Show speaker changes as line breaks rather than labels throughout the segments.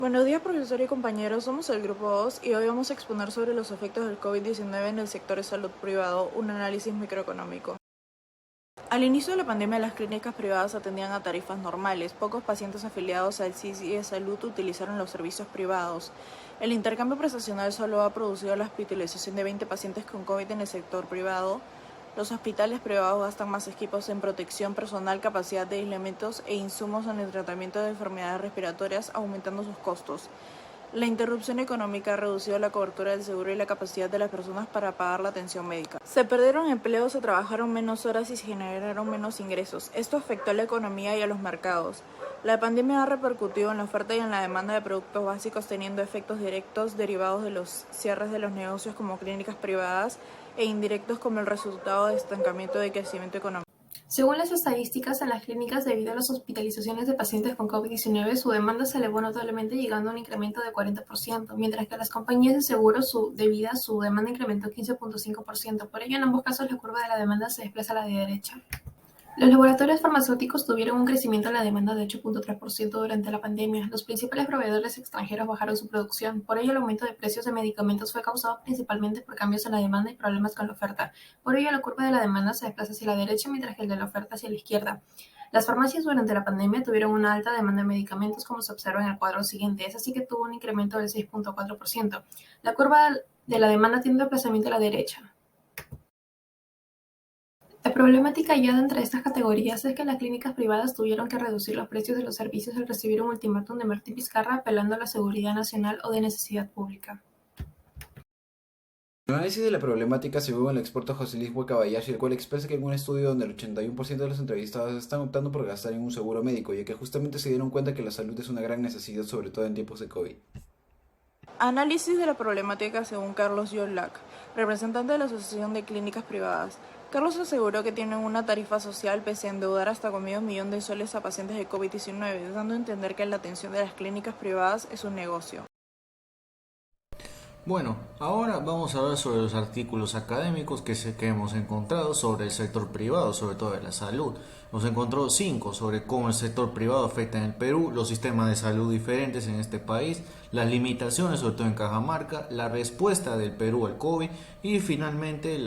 Buenos días, profesor y compañeros. Somos el grupo 2 y hoy vamos a exponer sobre los efectos del COVID-19 en el sector de salud privado, un análisis microeconómico. Al inicio de la pandemia, las clínicas privadas atendían a tarifas normales. Pocos pacientes afiliados al CIS y de salud utilizaron los servicios privados. El intercambio prestacional solo ha producido la hospitalización de 20 pacientes con COVID en el sector privado. Los hospitales privados gastan más equipos en protección personal, capacidad de aislamientos e insumos en el tratamiento de enfermedades respiratorias, aumentando sus costos. La interrupción económica ha reducido la cobertura del seguro y la capacidad de las personas para pagar la atención médica. Se perdieron empleos, se trabajaron menos horas y se generaron menos ingresos. Esto afectó a la economía y a los mercados. La pandemia ha repercutido en la oferta y en la demanda de productos básicos, teniendo efectos directos derivados de los cierres de los negocios como clínicas privadas e indirectos como el resultado de estancamiento de crecimiento económico.
Según las estadísticas, en las clínicas, debido a las hospitalizaciones de pacientes con COVID-19, su demanda se elevó notablemente, llegando a un incremento de 40%, mientras que a las compañías de seguros, su demanda incrementó 15.5%. Por ello, en ambos casos, la curva de la demanda se desplaza a la derecha. Los laboratorios farmacéuticos tuvieron un crecimiento en la demanda de 8.3% durante la pandemia. Los principales proveedores extranjeros bajaron su producción. Por ello, el aumento de precios de medicamentos fue causado principalmente por cambios en la demanda y problemas con la oferta. Por ello, la curva de la demanda se desplaza hacia la derecha, mientras que el de la oferta hacia la izquierda. Las farmacias durante la pandemia tuvieron una alta demanda de medicamentos, como se observa en el cuadro siguiente. Es así que tuvo un incremento del 6.4%. La curva de la demanda tiene un desplazamiento a la derecha. La problemática hallada entre estas categorías es que las clínicas privadas tuvieron que reducir los precios de los servicios al recibir un ultimátum de Martín Vizcarra apelando a la seguridad nacional o de necesidad pública.
El análisis de la problemática se basa en el experto José Luis Huecabayashi, el cual expresa que en un estudio donde el 81% de los entrevistados están optando por gastar en un seguro médico, ya que justamente se dieron cuenta que la salud es una gran necesidad, sobre todo en tiempos de COVID.
Análisis de la problemática según Carlos Yolac, representante de la Asociación de Clínicas Privadas. Carlos aseguró que tienen una tarifa social pese a endeudar hasta con $500,000 de soles a pacientes de COVID-19, dando a entender que la atención de las clínicas privadas es un negocio.
Bueno, ahora vamos a hablar sobre los artículos académicos que hemos encontrado sobre el sector privado, sobre todo de la salud. Hemos encontrado 5 sobre cómo el sector privado afecta en el Perú, los sistemas de salud diferentes en este país, las limitaciones, sobre todo en Cajamarca, la respuesta del Perú al COVID y finalmente el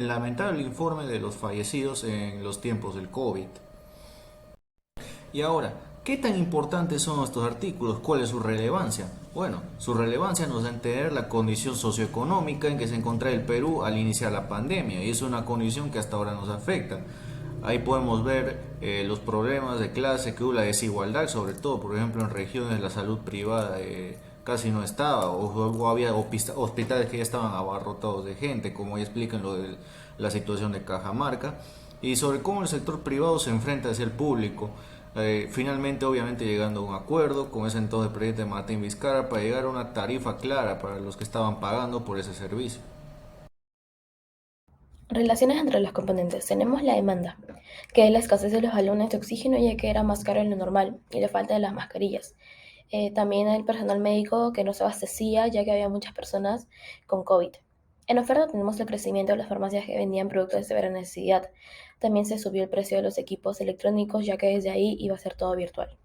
lamentable informe de los fallecidos en los tiempos del COVID. Y ahora, ¿qué tan importantes son estos artículos? ¿Cuál es su relevancia? Bueno, su relevancia nos da a entender la condición socioeconómica en que se encontraba el Perú al iniciar la pandemia y es una condición que hasta ahora nos afecta. Ahí podemos ver los problemas de clase que hubo, la desigualdad, sobre todo, por ejemplo, en regiones la salud privada casi no estaba, o había hospitales que ya estaban abarrotados de gente, como ya explican lo de la situación de Cajamarca, y sobre cómo el sector privado se enfrenta hacia el público. Finalmente, obviamente, llegando a un acuerdo con ese entonces presidente Martín Vizcarra para llegar a una tarifa clara para los que estaban pagando por ese servicio.
Relaciones entre los componentes. Tenemos la demanda, que es la escasez de los balones de oxígeno ya que era más caro de lo normal y la falta de las mascarillas. También el personal médico que no se abastecía ya que había muchas personas con COVID. En oferta tenemos el crecimiento de las farmacias que vendían productos de severa necesidad. También se subió el precio de los equipos electrónicos ya que desde ahí iba a ser todo virtual.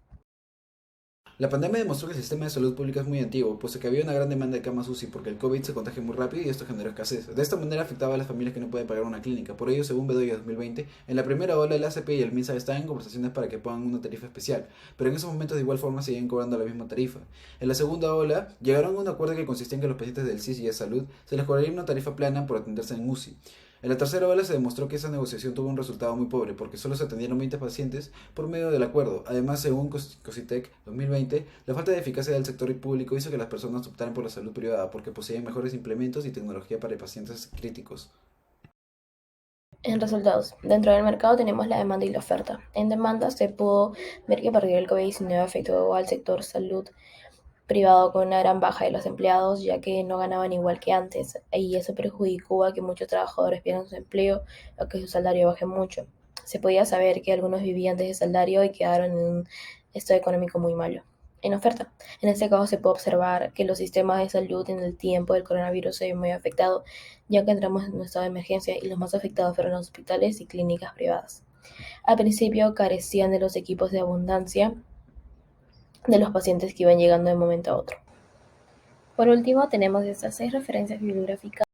La pandemia demostró que el sistema de salud pública es muy antiguo, puesto que había una gran demanda de camas UCI porque el COVID se contagia muy rápido y esto generó escasez. De esta manera afectaba a las familias que no pueden pagar una clínica. Por ello, según Bedoya 2020, en la primera ola el ACP y el MINSA estaban en conversaciones para que pongan una tarifa especial, pero en esos momentos de igual forma seguían cobrando la misma tarifa. En la segunda ola, llegaron a un acuerdo que consistía en que los pacientes del CIS y de salud se les cobraría una tarifa plana por atenderse en UCI. En la tercera ola se demostró que esa negociación tuvo un resultado muy pobre porque solo se atendieron 20 pacientes por medio del acuerdo. Además, según Cositec 2020, la falta de eficacia del sector público hizo que las personas optaran por la salud privada porque poseían mejores implementos y tecnología para pacientes críticos.
En resultados, dentro del mercado tenemos la demanda y la oferta. En demanda se pudo ver que a partir del COVID-19 afectó al sector salud privado con una gran baja de los empleados, ya que no ganaban igual que antes, y eso perjudicó a que muchos trabajadores pierdan su empleo o que su salario baje mucho. Se podía saber que algunos vivían de ese salario y quedaron en un estado económico muy malo. En oferta, en este caso se puede observar que los sistemas de salud en el tiempo del coronavirus se ven muy afectados, ya que entramos en un estado de emergencia y los más afectados fueron los hospitales y clínicas privadas. Al principio carecían de los equipos de abundancia de los pacientes que iban llegando de un momento a otro. Por último, tenemos estas 6 referencias bibliográficas